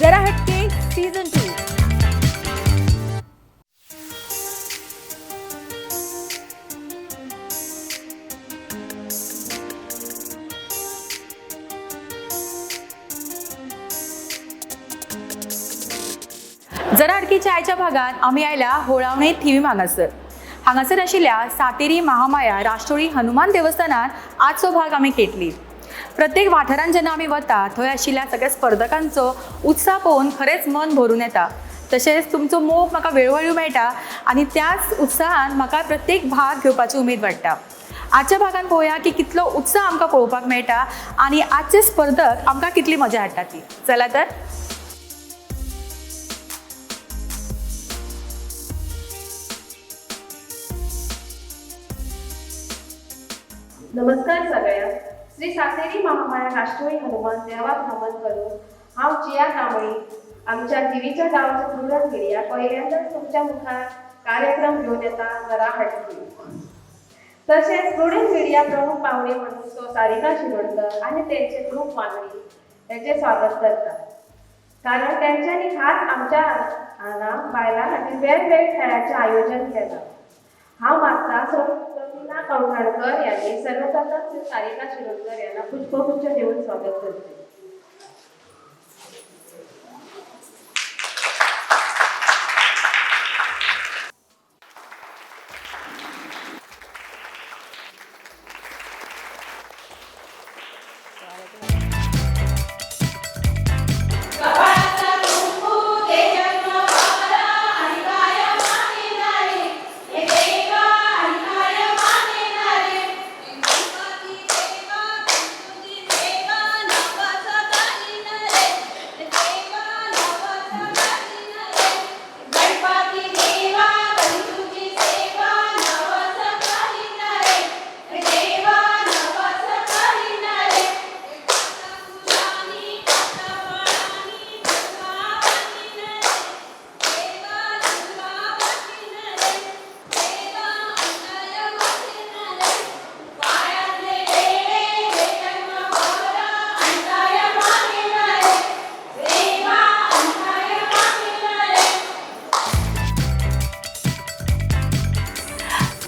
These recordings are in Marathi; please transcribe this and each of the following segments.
जरा हटके सीझन 2. जरा हटकीच्या आयच्या भागात आम्ही आयला होळावणे थिवीम हांगासर आशिल्ल्या सातेरी महामाया राष्ट्रोळी हनुमान देवस्थानात आजचो भाग आम्ही खेळटली. प्रत्येक वाठारांत जेन्ना आमी वता थंय आशिल्ल्या सगळ्या स्पर्धकांचो उत्साह पळोवन खरेंच मन भरून येता. तशेंच तुमचो मोग म्हाका वेळोवेळी मेळटा आनी त्याच उत्साहान म्हाका प्रत्येक भाग घेवपाची उमेद वाडटा. आजच्या भागान पळोवया की कितलो उत्साह आमकां पळोवपाक मेळटा आनी आजचे स्पर्धक आमकां कितली मजा हाडटा ती. चला तर नमस्कार सगळ्यांक. श्री सातेरी महामाया राष्ट्रोळी हनुमान देवाक नमन करून हांव जिया कांबळी आमच्या टिवीच्या गांवच्या प्रुडंट मिडिया पहिल्यांदाच तुमच्या मुखार कार्यक्रम घेवन येता जरा हटके. तशेंच प्रुडंट मिडिया प्रमुख पावणे म्हणून सो सारिका शिरोडकर आनी तेंचे ग्रूप वांगडी तेंचे स्वागत करता. कारण तेंच्यांनी खास आमच्या हांगा बायलां खातीर वेगवेगळ्या खेळाचें आयोजन केलां. हांव मागता प्रमिला कवठाणकर यांनी सर्वप्रथम श्री सारिका शिरोडकर यांना पुष्पगुच्छ देऊन स्वागत करते.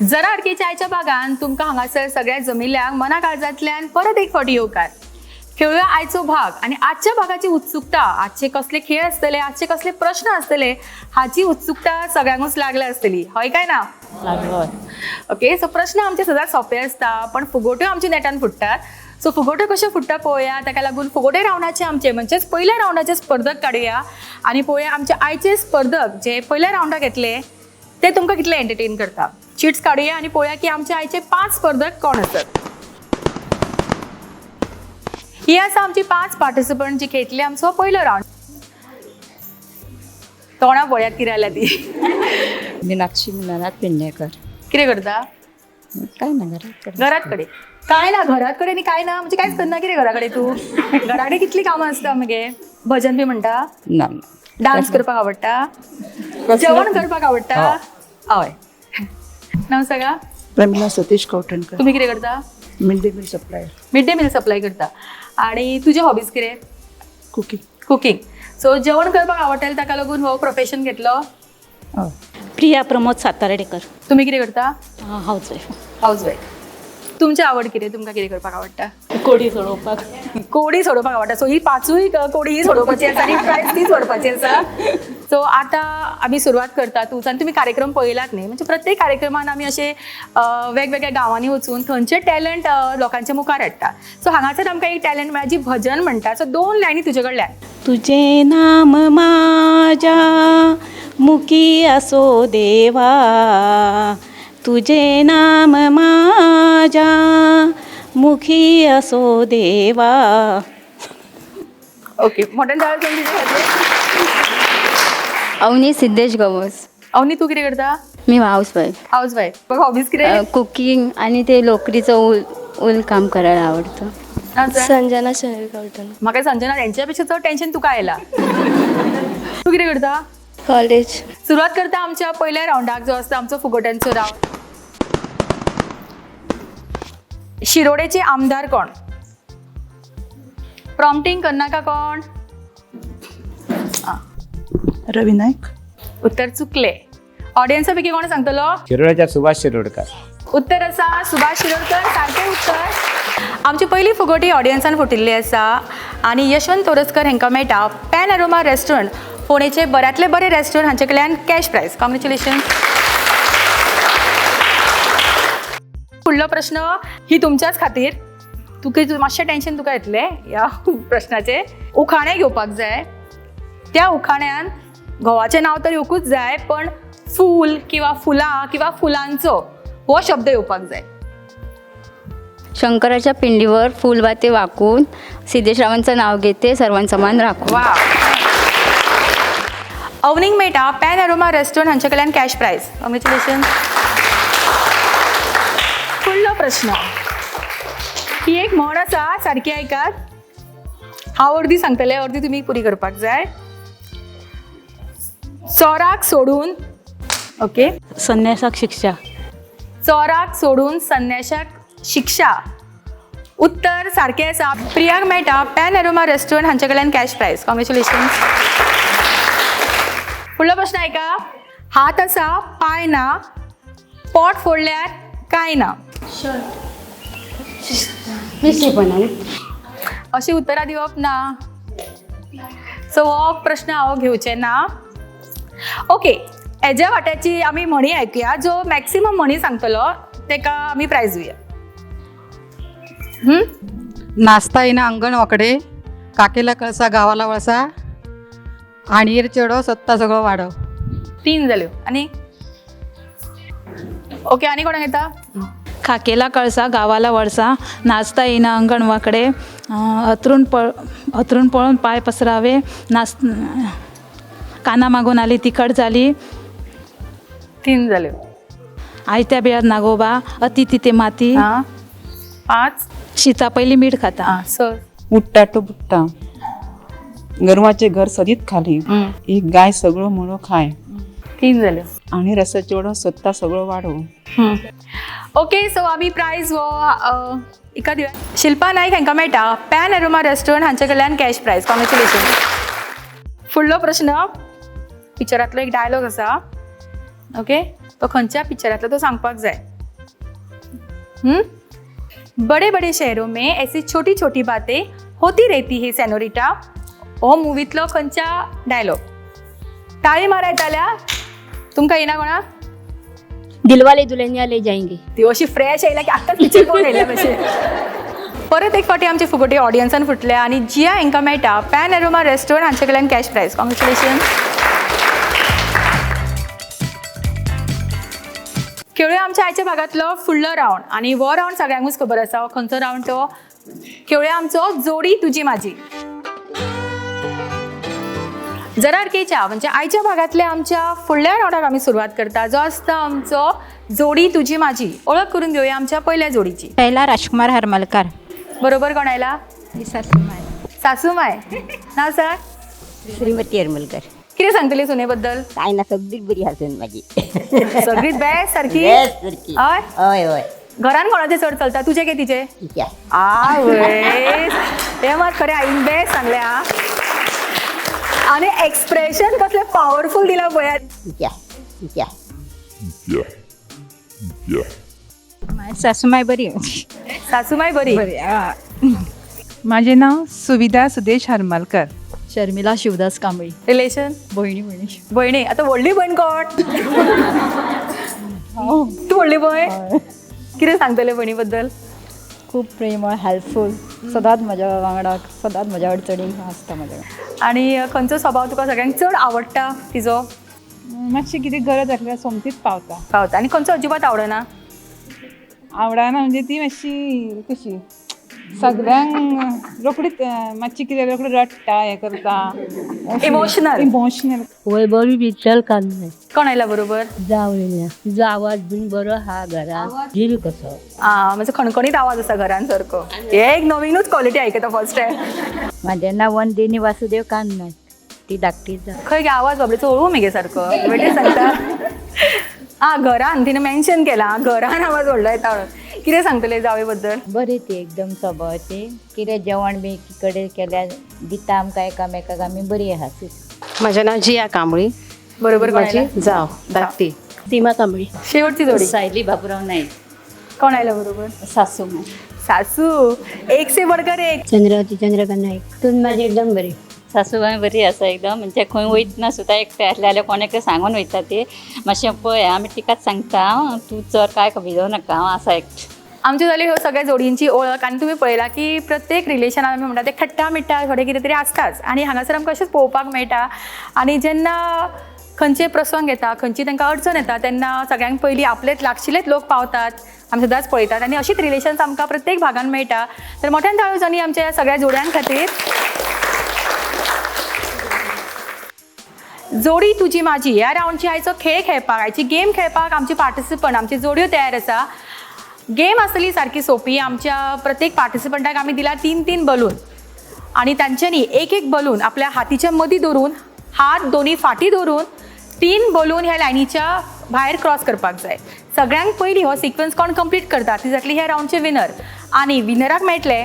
जरा हटकेच्या आयच्या भागान तुमकां हांगासर सगळ्या जमिल्ल्यांक मना काळजांतल्यान परत एक फावटी येवकार. खेळुया आयचो भाग आनी आजच्या भागाची उत्सुकता, आजचे कसले खेळ आसतले, आजचे कसले प्रश्न आसतले हाची उत्सुकता सगळ्यांकूच लागल्या आसतली, हय काय ना? ओके, सो प्रश्न आमचे सदांच सोंपे आसता पण फुगोट्यो आमचे नेटान फुटतात. सो फुगोट्यो कशे फुटता पळोवया. ताका लागून फुगोटे रावंडाचे आमचे म्हणजेच पयल्या रावंडाचे स्पर्धक काडुया आनी पळोवया आमचे आयचे स्पर्धक जे पयल्या रावंडाक येतले ते तुमकां कितले एंटरटेन करता. चिट्स काडुया आनी पळोवया की आमचे आयचे 5 स्पर्धक कोण आसत. ही आसा आमची 5 पार्टिसिपंट जी खेळटली आमचो पयलो रावंड. तोंडा पळयात कितें जाल्या ती. मीनाक्षी मिलनाथ पेडणेकर. कितें करता? काय ना घरात कडेन काय ना, घरात कडेन आनी काय ना म्हणजे कांयच करना. कितें घरा कडेन तूं? घरा कडेन कितली कामां आसता मगे? भजन बी म्हणटा? ना डान्स करपाक आवडटा? जेवण करपाक आवडटा? हय. नांव सांगा. प्रमिला सतीश कवठणकर. तुम्ही कितें करता? Mid day meal supplier. Mid day meal supply करता. आणि तुझे हॉबीज कितें? कुकिंग. कुकिंग. सो जेवण करपाक आवडटा ताका लागून हो प्रोफेशन घेतलो? प्रिया प्रमोद सातार्डेकर. तुम्ही कितें करता? हाऊसवाईफ. हाऊसवाईफ. तुमची आवड कितें? तुमकां कितें करपाक आवडटा? कोडी सोडोवपाक. कोडी सोडोवपाक आवडटा. सो ही 5य कोडी सोडोवपाची आसा आनी प्रायज ती सोडपाची आसा. सो आतां आमी सुरवात करता. तुमी कार्यक्रम पळयलात न्ही, म्हणजे प्रत्येक कार्यक्रमान आमी अशे वेगवेगळ्या गांवांनी वचून थंयचे टॅलंट लोकांच्या मुखार हाडटा. सो हांगासर आमकां एक टॅलंट मेळ्ळा जी भजन म्हणटा. सो 2 लायनी तुजे कडल्यान. तुझे नाम माझ्या मुखी असो देवा, तुझे नाम माझ्या मुखी असो देवा. ओके, मोठ्यान जाळ तुमचे अवनी सिद्धेश गवस. अवनी तू कितें करता? मी हाऊसवाईफ. हाऊसवाईफ. बघ हॉबीज कितें? कुकिंग आणि ते लोकरीचं ऊल काम करायला आवडतं. संजना सुनील कवठण. म्हाका संजना त्यांच्यापेक्षा चड टेन्शन तुका आयला. तू कितें करता? कॉलेज. सुरवात करता आमच्या पहिल्या राऊंडाक जो आसता आमचो फुगोट्यांचो राऊंड. शिरोडेचे आमदार कोण? प्रॉम्प्टिंग करनाका कोण? रवी नाईक. उत्तर चुकले. ऑडियन्सा पैकी कोण सांगतलो? शिरोडच्या सुभाष शिरोडकर. उत्तर आसा सुभाष शिरोडकर. सारकें उत्तर. आमची पहिली फुगोटी ऑडियन्सान फुटिल्ली आसा आनी यशवंत तोरसकर हांकां मेळटा पॅन एरोमा रेस्टॉरंट, फोंडेचे बऱ्यांतले बरे रेस्टॉरंट, हांचे कडल्यान कॅश प्रायज. कॉंग्रॅच्युलेशन. फुडलो प्रश्न ही तुमच्याच खातीर. मातशें टेन्शन तुका येतलें ह्या प्रश्नाचें. उखाणे घेवपाक जाय. त्या उखाण्यान घोवाचें नांव तर येवकूच जाय, पण फूल किंवा फुलां किंवा फुलांचो हो शब्द येवपाक जाय. शंकराच्या पिंडीवर फुलबाते वाकून सिद्धेश्वरांचं नाव घेते सर्वांचा मान राखून. वा. अवनीक मेळटा पॅन एरोमा रेस्टॉरंट हांचे कडल्यान कॅश प्रायज. कॉंग्रॅच्युलेशन. फुडलो प्रश्न. ही एक म्हण आसा, सारकी आयकात. हांव अर्दी सांगतलें, अर्दी तुमी पुरी करपाक जाय. चोराक सोडून ओके संन्यासाक शिक्षा. चोराक सोडून संन्याशाक शिक्षा. उत्तर सारकें आसा. प्रियाक मेळटा पॅन एरोमा रेस्टॉरंट हांचे कडल्यान कॅश प्रायज. कॉंग्रॅच्युलेशन. फुडलो प्रश्न आयका. हात आसा पांय ना, पोट फोडल्यार कांय ना. अशी उतरां दिवप ना. सो हो प्रश्न हांव घेवचें ना. ओके, हेज्या वाट्याची आमी म्हणी आयकुया. जो मॅक्सिमम म्हणी सांगतलो तेका आमी प्रायज दिवया. नाचता येईना अंगण वाकडे, काकेला कळसा गावाला वळसा, आणीर चेडो सत्ता सगळं वाडव. 3 जाल्यो. आनी ओके, आनी कोणाक येता? खाकेला कळसा गावाला वळसा, नाचता येईना अंगण वाकडे, अथरून पळून पाय पसरावे, काना मागून आली तिखट झाली, 3 जाल्यो. आयत्या बिळात नागोबा, अति तिथे माती, 5. शिता पहिली मीठ खाता. 6. उठ्ठा तो बुट्टा, गरवाचे घर सदीत खाली, एक गाय सगळं म्हणू खाय, 3 जाल्यो. आणि रसा चेडो स्वता सगळं वाडव. ओके, सो आमी प्रायज हो एका दिवया. शिल्पा नाईक हांकां मेळटा पॅन एरोमा रेस्टॉरंट हांचे कडल्यान कॅश प्रायज. कॉंग्रॅच्युलेशन. फुडलो प्रश्न. पिक्चरांतलो एक डायलॉग आसा. ओके, तो खंयच्या पिक्चरांतलो तो सांगपाक जाय. बड़े बड़े शहरों में ऐसी छोटी छोटी बातें होती रहती है सेनोरिटा. हो मुवीतलो खंयच्या डायलॉग? टाळी मारा येताल्या. तुमकां येना कोणा? दिलवाले दुल्हनिया ले जाएंगे. ती अशी फ्रेश आयल्या की आत्ताच पिक्चर पळोवन येयल्या भशेन. परत एक फावटी आमची फुगोटी ऑडियन्सान फुटल्या आनी जिया हांकां मेळटा पॅन एरोमा रेस्टॉरंट हांचे कडल्यान कॅश प्रायज. कॉंग्रॅच्युलेशन. खेळूया आमच्या आयच्या भागातलो फुडलो रावंड. आनी हो रावंड सगळ्यांकूच खबर आसा. हो खंयचो रावंड तो? खेळूया आमचो जोडी तुजी माझी. जरा अडकेच्या म्हणजे आयच्या भागातल्या आमच्या फुडल्या रावंडाक आमी सुरवात करता, जो आसता आमचो जोडी तुजी माझी. ओळख करून घेवया आमच्या पहिल्या जोडीची. पहिला राजकुमार हरमलकर. बरोबर कोण आयला? सासूमाय. सासूमाय. नाव सांग. श्रीमती हरमलकर. कितें सांगतली सुने बद्दल? काय ना सगळी बरी हासून माझी. सगळीच बेस्ट सारकी. हय हय हय. घरान कोणाचे चड चलता, तुझे के तिचे? ठीक आहे. आवय, ते मात खरें आईन बेस्ट सांगले हा. आणि एक्सप्रेशन कसले पॉवरफुल दिला पळयात. ठीक आहे. ठीक आहे. सासूमाय बरी. सासूमाय बरी. माझे नाव सुविधा सुदेश हरमलकर. शर्मिला शिवदास कांबळी. रिलेशन? बहिणी. बहिणी. आता व्हडली बहीण कोण? तू व्हडली बहीण? कितें सांगतले भयणी बद्दल? खूप प्रेमळ, हेल्पफूल, सदांच म्हज्या वांगडा, सदांच म्हज्या अडचणीक आसता म्हज्या. आणि खंयचो स्वभाव तुका सगळ्यांक चड आवडटा तिजो? मातशी कितें गरज आसल्यार सोमतीच पावता. आणि खंयचो अजिबात आवडना? आवडना म्हणजे ती मातशी कशी सगळ्यांक रोकडीच मातशी कितें रोखडी रडटा हें करता. इमोशनल. वैभवी विठ्ठल कांदे. कोण आयला बरोबर? जावळ्या. तुजो आवाज बीन बरो हा घरात. जील कसो. म्हणजे खणखणीत आवाज आसा घरान सारको. हे एक नवीनूच क्वॉलिटी आयकता फर्स्ट टायम. माझे नाव वंदिनी वासुदेव कांदे. ती धाकटी जा. खंय गे आवाज बाबडेचो ओळू मगे सारको बेटे सांगता. घरान तिने मेन्शन केला घरान आवाज व्हडलो येता म्हणून. कितें सांगतले जावे बद्दल? बरे ती एकदम स्वभावाची. कितें जेवण बी कडेन केल्यार दिता आमकां एकामेकाक आमी बरी आहा. माझे नाव जिया कांबळी. बरोबर माझी कोणाला? जाव धाकटी सीमा कांबळी. शेवटची जोडी सायली बाबूराव नाईक. कोण आलं बरोबर? सासू सासू एक से बढ़कर एक. चंद्रावती चंद्रकांत नाईक. तुम्ही माझी एकदम बरी. सासूबाई बरी आसा एकदम, म्हणजे खंय वयतना सुद्दां एकटे आसले जाल्यार कोणाक सांगून वयता ते मातशें पळय आमी तिकाच सांगता तूं चड काय भिजो नाका हांव आसा एकटें. आमची जाली ह्यो सगळ्या जोडींची ओळख आनी तुमी पळयला की प्रत्येक रिलेशनान आमी म्हणटा ते खट्टा मिट्टा थोडे कितें तरी आसताच आनी हांगासर आमकां अशेंच पळोवपाक मेळटा. आनी जेन्ना खंयचे प्रसंग येता खंयची तांकां अडचण येता तेन्ना सगळ्यांक पयलीं आपलेच लागशिल्लेच लोक पावतात आमी सदांच पळयतात आनी अशीच रिलेशन्स आमकां प्रत्येक भागान मेळटा. तर मोठ्यान ताळयो जाणी आमच्या ह्या सगळ्या जोड्यां खातीर. जोडी तुजी माझी ह्या रावंडची आयचो खेळ खेळपाक आयची गेम खेळपाक आमची पार्टिसिपंट आमची जोड्यो तयार आसा. गेम आसली सारकी सोपी. आमच्या प्रत्येक पार्टिसिपंटाक आमी दिला 3 बलून आनी तांच्यांनी एक बलून आपल्या हातीच्या मदीं दवरून हात दोनी फाटी दवरून 3 बलून ह्या लायनीच्या भायर क्रॉस करपाक जाय. सगळ्यांक पयलीं हो सिक्वन्स कोण कंप्लीट करता ती जातली ह्या रावंडचे विनर. आनी विनराक मेळटले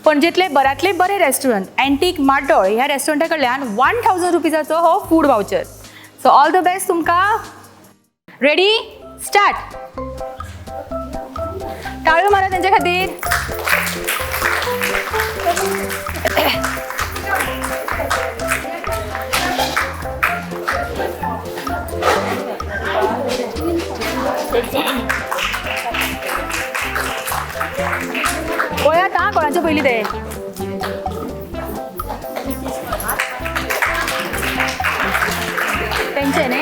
पणजेतले बऱ्यांतले बरे रेस्टॉरंट एंटीक मार्टोळ ह्या रेस्टॉरंटा कडल्यान 1000 रुपीजाचो हो food voucher. So all the best तुमकां. Ready start. टाळ्यो मारा त्यांच्या खातीर. पळयात हां कोणाचे पयलीं ते. तेंचे न्ही.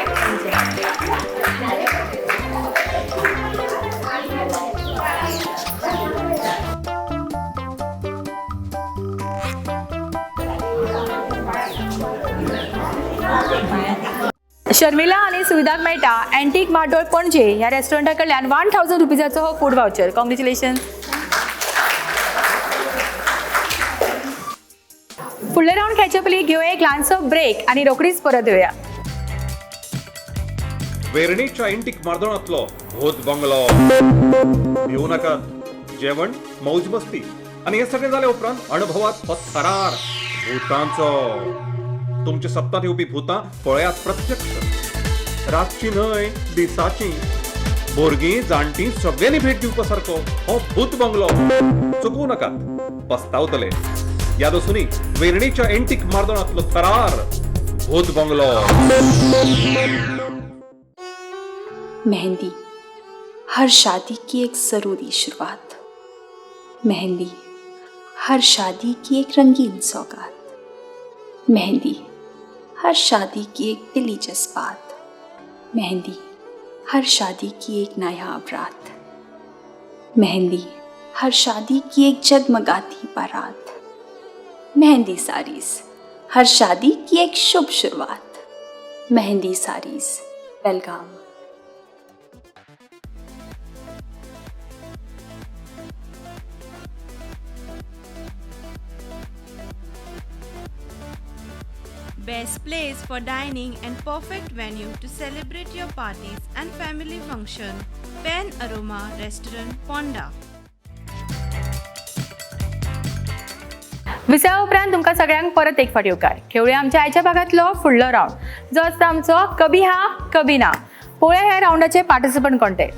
शर्मिला आणि सुविधाक मेळटा एंटीक मार्टोळ पणजे ह्या रेस्टॉरंटा कडल्यान 1000 रुपीजाचो हो फूड वाउचर. कॉंग्रॅच्युलेशन. फुडले राउंड खेळचे पयलीं घेवया एक ल्हानसो ब्रेक आनी रोखडीच परत येवया. वेर्णेच्या एंटीक मार्दोळांतलो भूत बंगलो. भिवू नाकात. जेवण मौज मस्ती आनी हे सगळें जाले उपरांत अणभवात हो थरार भुतांचो. तुमचे सप्तांत येवपी भुतां पळयात प्रत्यक्ष. रातची न्हय दिसाची. भुरगीं जाणटीं सगळ्यांनी भेट दिवपा सारको हो भूत बंगलो. चुकवू नाकात. पस्तावतले. याद आसूनी वेर्णेच्या एंटीक मार्दोळांतलो थरार भूत बंगलो. मेहंदी हर शादी की एक ज़रूरी शुरुआत. मेहंदी हर शादी की एक रंगीन सौगात. मेहंदी हर शादी की एक दिली जज्बात. मेहंदी हर शादी की एक नायाब रात. मेहंदी हर शादी की एक जगमगाती बारात. मेहंदी साड़ीज़ हर शादी की एक शुभ शुरुआत. मेहंदी साड़ीज़ बेलगाम. Best place for dining and perfect venue to celebrate your parties and family function. Pen Aroma Restaurant, Ponda. विसया उपरांत तुमकां सगळ्यांक परत एक फावट येवकार. खेळुया आमच्या आयच्या भागांतलो फुडलो राउंड जो आसता आमचो कभी हा कभी ना. पळोवया ह्या राउंडाचे पार्टिसिपंट कोणते.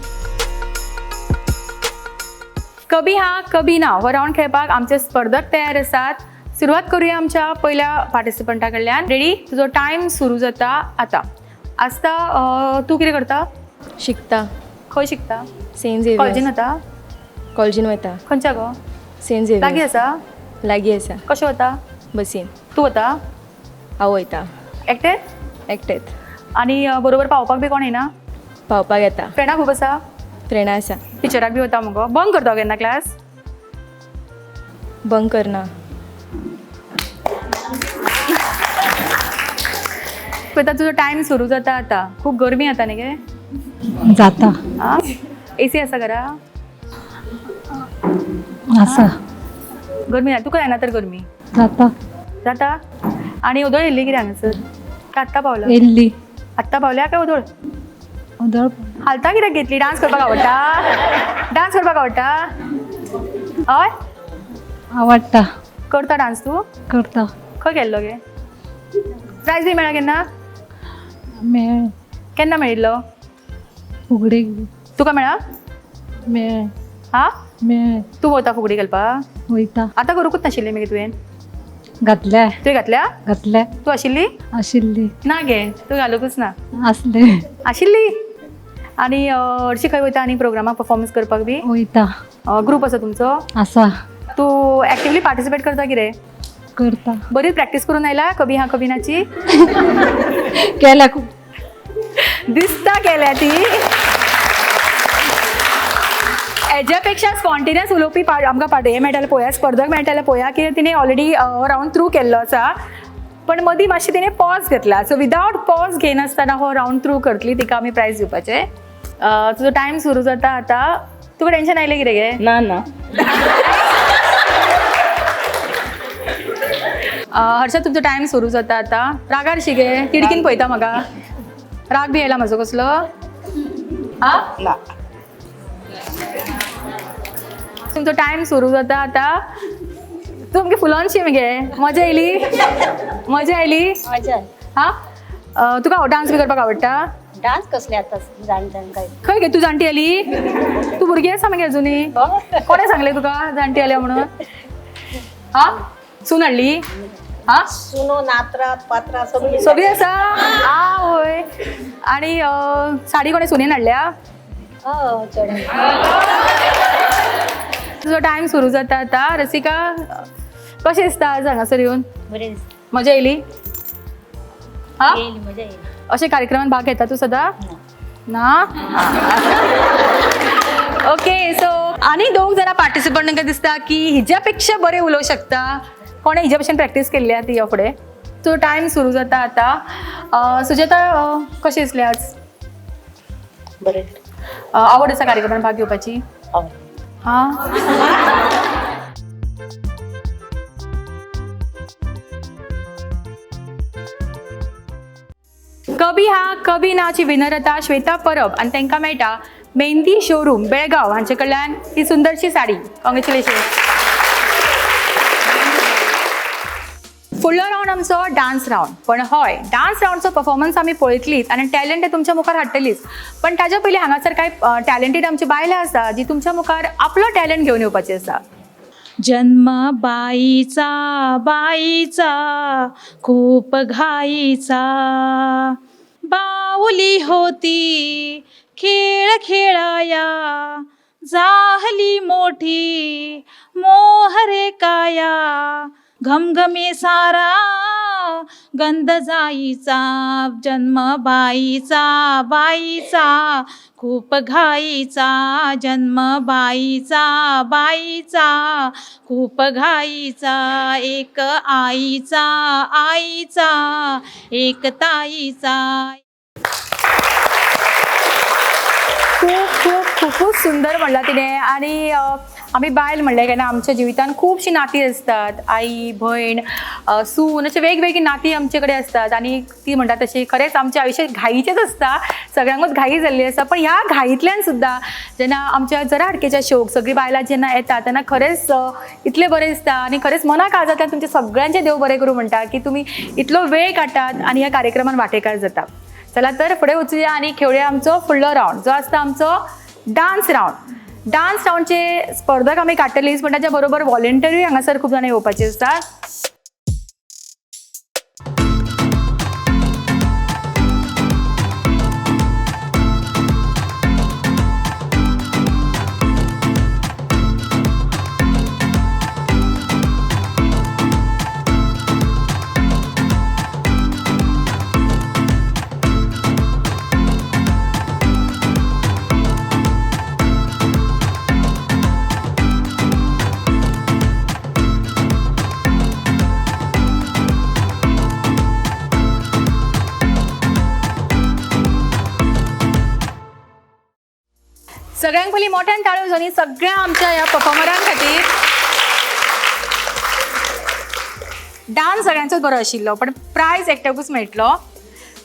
कभी हा कभी ना हो राउंड खेळपाक आमचे स्पर्धक तयार आसात. सुरवात करूया आमच्या पहिल्या पार्टिसिपंटा कडल्यान. रेडी. तुजो टायम सुरू जाता आतां. आसता तूं कितें करता. शिकता. खंय शिकता. Saint Xavier's. कॉलेजीन वता. कॉलेजीन वता. खंयच्या गो. Saint Xavier's. लागीं आसा. लागीं आसा. कशें वता. बसीन. तूं वता. हांव वयता. एकटेच. एकटेच. आनी बरोबर पावपाक बी कोण येना. पावपाक येता. फ्रेंडां खूब आसा. फ्रेंडां आसा. टिचराक बी वता मुगो. बंक करता केन्ना क्लास. बंक करना. पळयता तुजो टायम सुरू जाता आतां. खूब गरमी जाता न्ही गे. जाता. आं एसी आसा घरा. आसा. गरमी ना तुका येना तर गरमी जाता. जाता. आनी उदळ येयल्ली कितें हांगासर. काय आत्तां पावला. येल्ली. आत्तां पावल्या काय उदळ. उदळ हालता कित्याक घेतली. डान्स करपाक आवडटा. डान्स करपाक आवडटा. हय आवडटा. करता डान्स तूं. करता. खंय गेल्लो गे. प्रायज बी मेळ्ळा केन्ना मेळ केन्ना मेळिल्लो फुगडी तुका मेळ्ळा मेळ हा मेळ तू वता फुगडी घालपाक वयता आतां करूंकूच नाशिल्लें मगे तुवें घातल्या तुवें घातल्या घातल्या तू आशिल्ली आशिल्ली ना गे तू घालूंकूच ना असले आशिल्ली आणि हरशी खंय वयता आनी प्रोग्रामाक परफॉर्मन्स करपाक बी वयता ग्रूप आसा तुमचो आसा तू ॲक्टिवली पार्टिसिपेट करता कितें करता बरीच प्रॅक्टीस करून आयला कभी हा कभी नाची केल्या खूप दिसता केल्या ती हेज्यापेक्षा स्पॉन्टेनियस उलोवपी आमकां हे मेळटालें पळोवया स्पर्धक मेळटालें पळोवया की तिणें ऑलरेडी रावंड थ्रू केल्लो आसा पण मदीं मातशी तिणें पॉज घेतला सो विदावट पॉज घेनासतना हो रावंड थ्रू करतली तिका आमी प्रायज दिवपाचें तुजो टायम सुरू जाता आतां तुका टेन्शन आयलें कितें गे ना ना हर्षा तुमचो टायम सुरू जाता आतां रागार शिगे तिडकीन पळयता म्हाका राग बी येयला म्हजो कसलो हा ना तुमचो टायम सुरू जाता आतां तूं आमगे फुलोनशी मगे मजा येयली मजा येयली मजा हा तुका डान्स बी करपाक आवडटा डान्स कसले आतां जाणट्यां काय खंय गे तूं जाणटी आली तूं भुरगी आसा मगे अजुनी कोणें सांगलें तुका जाणटी आल्या म्हणून हा सून हाडली हा सुनो नात्रात पात्रात सगळी सगळी आसा होय आणि साडी कोणें सुनेन हाडल्या तुजो टायम सुरू जाता आतां रसिका कशें दिसता आज हांगासर येवन बरें मजा येयली हा येयली मजा येयली अशें कार्यक्रमांत भाग घेता तूं सदां ना ओके सो आनी दोग जाणां पार्टिसिपंट तांकां दिसता की हिज्या पेक्षा बरें उलोवंक शकता कोणें हिज्या भशेन प्रॅक्टीस केल्ली आसा ती ह्या फुडें सो टायम सुरू जाता आतां सुजाता कशें दिसलें आज बरें आवड आसा कार्यक्रमांत भाग घेवपाची हा कभी हा कभी नाची विनर आतां श्वेता परब आनी तांकां मेळटा मेहंदी शोरूम बेळगांव हांचे कडल्यान ही सुंदरशी साडी कॉंग्रेच्युलेशन फुडलो रावंड आमचो डान्स रावंड पण हय डान्स रावंडचो परफॉर्मन्स आमी पळयतलीच आनी टॅलंट तुमच्या मुखार हाडटलीच पण ताज्या पयलीं हांगासर कांय टॅलंटेड आमची बायलां आसा जी तुमच्या मुखार आपलो टॅलंट घेवन येवपाची आसा जन्म बाईचा बाईचा खूप घाईचा बाहुली होती खेळ खेळाया झाली मोठी मोहरे काया घमघमे सारा गंध जाईचा जन्म बाईचा बाईचा खूप घाईचा जन्म बाईचा बाईचा खूप घाईचा एक आईचा आईचा एक ताईचा खूप खूप खूपच सुंदर म्हणला तिने आणि आम्ही बायल म्हणलें केन्ना आमच्या जिवितान खूबशीं नातीं आसतात आई भयण सून अशी वेगवेगळी नातीं आमचे कडेन आसतात आनी ती म्हणटा तशी खरेंच आमचें आयुश्य घाईचेंच आसता सगळ्यांकूच घाई जाल्ली आसा पण ह्या घाईतल्यान सुद्दां जेन्ना आमच्या जरा हाडकेच्या शोक सगळीं बायलां जेन्ना येतात तेन्ना खरेंच इतलें बरें दिसता आनी खरेंच मना काळजांतल्यान तुमचे सगळ्यांचें देव बरें करूं म्हणटा की तुमी इतलो वेळ काडटात आनी ह्या कार्यक्रमान वांटेकार जाता चला तर फुडें वचुया आनी खेळुया आमचो फुडलो रावंड जो आसता आमचो डान्स रावंडचे स्पर्धक आमी काडटलीच पण ताच्या बरोबर व्हॉलंटियरूय हांगासर खूब जाणां येवपाची आसतात सगळ्यांक पयलीं मोठ्यान ताळयो जाणी सगळ्या आमच्या ह्या परफॉर्मरां खातीर डान्स सगळ्यांचोच बरो आशिल्लो पण प्रायज एकट्याकूच मेळटलो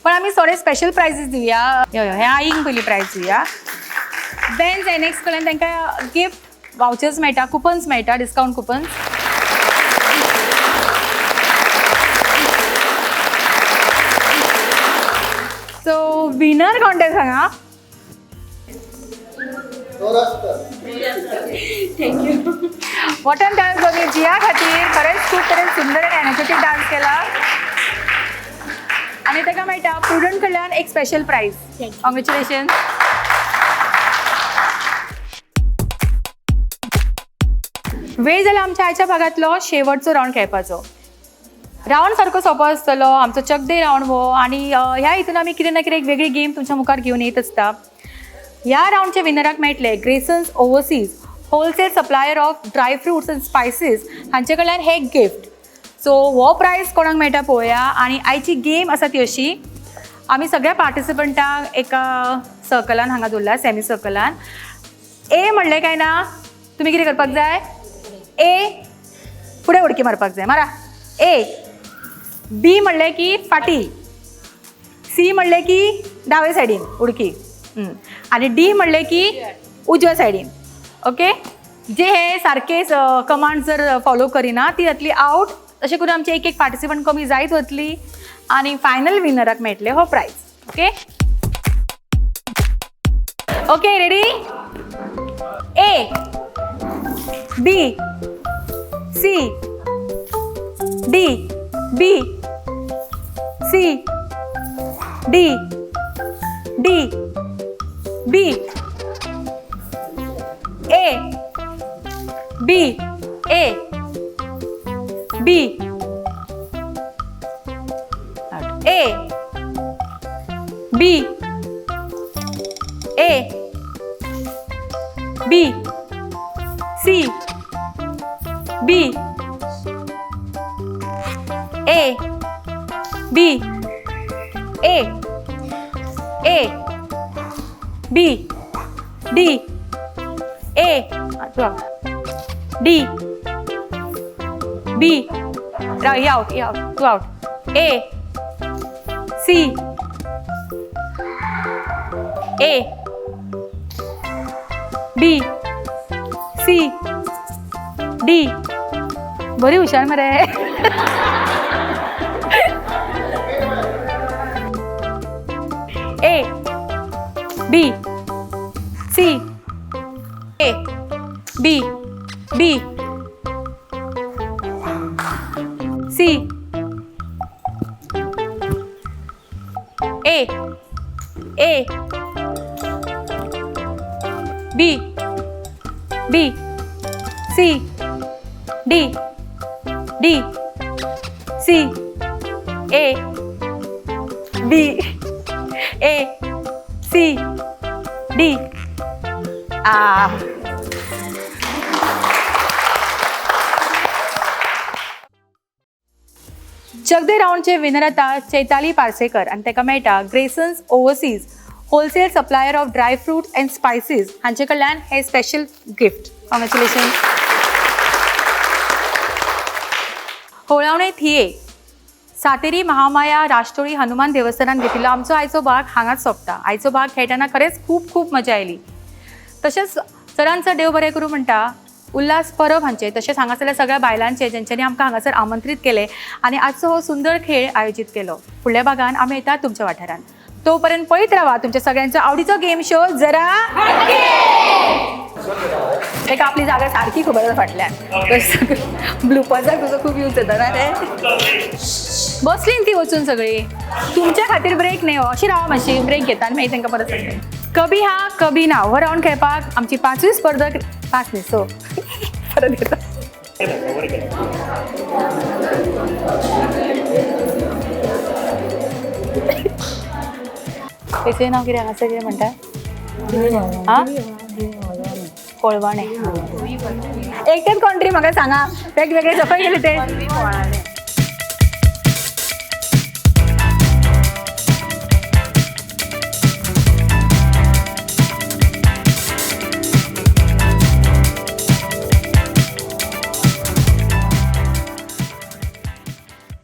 पण आमी थोडे स्पेशल प्रायजीस दिवया हे आईक पयलीं प्रायज दिवया बेन्स एनएक्स कडल्यान तांकां गिफ्ट वाउचर्स मेळटा कुपन्स मेळटा डिस्कावंट कुपन्स विनर कोण ते सांगा. वॉटन डान्स दोघे जिया खातीर खरेंच खूप तरेन सुंदर आणि एनर्जेटीक डान्स केला आणि ताका मेळटा प्रुडंट कडल्यान एक स्पेशल प्राइज. कॉंग्रॅच्युलेशन. वेळ जाला आमच्या आयच्या भागातलो शेवटचो राऊंड खेळपाचो. राऊंड सारको सोंपो आसतलो आमचो चक दे राऊंड हो आणि ह्या हितून आमी कितें ना कितें एक वेगळी गेम तुमच्या मुखार घेवन येत आसता. ह्या राऊंडचे विनराक मेळटले Graysons overseas wholesale supplier of dry fruits and spices हांचे कडल्यान हे गिफ्ट. सो हो प्रायज कोणाक मेळटा पळोवया. आनी आयची गेम आसा ती अशी, आमी सगळ्या पार्टिसिपंटांक एका सर्कलान हांगा दवरला, सेमी सर्कलान. ए म्हणलें काय ना, तुमी कितें करपाक जाय, ए फुडें उडकी मारपाक जाय, मारा. ए. बी म्हणलें की फाटी, सी म्हणलें की दावे सायडीन उडकी, आनी डी म्हणलें की उजव्या सायडीन. ओके. जे हे सारके कमांड जर फॉलो करिना ती जातली आउट. अशें करून आमचे एक एक पार्टिसिपंट कमी जायत वतली आनी फायनल विनराक मेळटले हो prize. Okay. Okay, ready. A, B, C, D, B, C, D, D, B, A, B, A, B, A, B, A, B, C, B, A, B, A, A, B, D, A, D, B, out, तू out. A, C, A, B, C, D. बरी हुशार मरे. A, B, C, A, B, B, C, A, A, B, B, C, D, D, C, A, B, A, C, D. चकदे राऊंडचे विनर आता चैताली पार्सेकर आणि ताका मेळटा Graysons overseas wholesale supplier of dry fruits and spices हांचे कडल्यान हे स्पेशल गिफ्ट. कॉंग्रॅच्युलेशन. होळावणे थिये सातेरी महामाया राष्ट्रोळी हनुमान देवस्थानात घेतिल्लो आमचो आयचो भाग हांगाच सोंपता. आयचो भाग खेळटाना खरेंच खूप खूप मजा आयली. तशेंच सरान चड देव बरें करूं म्हणटा उल्हास परब हांचे, तशेंच हांगासरल्या सगळ्या बायलांचे जेंच्यांनी आमकां हांगासर आमंत्रीत केले आनी आजचो हो सुंदर खेळ आयोजीत केलो. फुडल्या भागान आमी येतात तुमच्या वाठारान. तोपर्यंत पळयत रावा तुमच्या सगळ्यांचो आवडीचो गेम शो जरा ताका आपली जागा सारकी खबर आसा फाटल्यान. ब्लूपर्साक तुजो खूब यूज जाता ना रे. बसलीं ती वचून सगळी. तुमच्या खातीर ब्रेक न्ही, अशी रावा मातशी, ब्रेक घेता आनी मागीर तांकां परत सांगता. कभी हा कभी ना हो राऊंड खेळपाक आमची 5वी स्पर्धक 5 न्ही 6 परत घेता. तेचें नांव कितें हांगासर कितें म्हणटा? आं, कोळवाणे. एकच कंट्री म्हाका सांगा, वेगवेगळे सकयल गेले ते.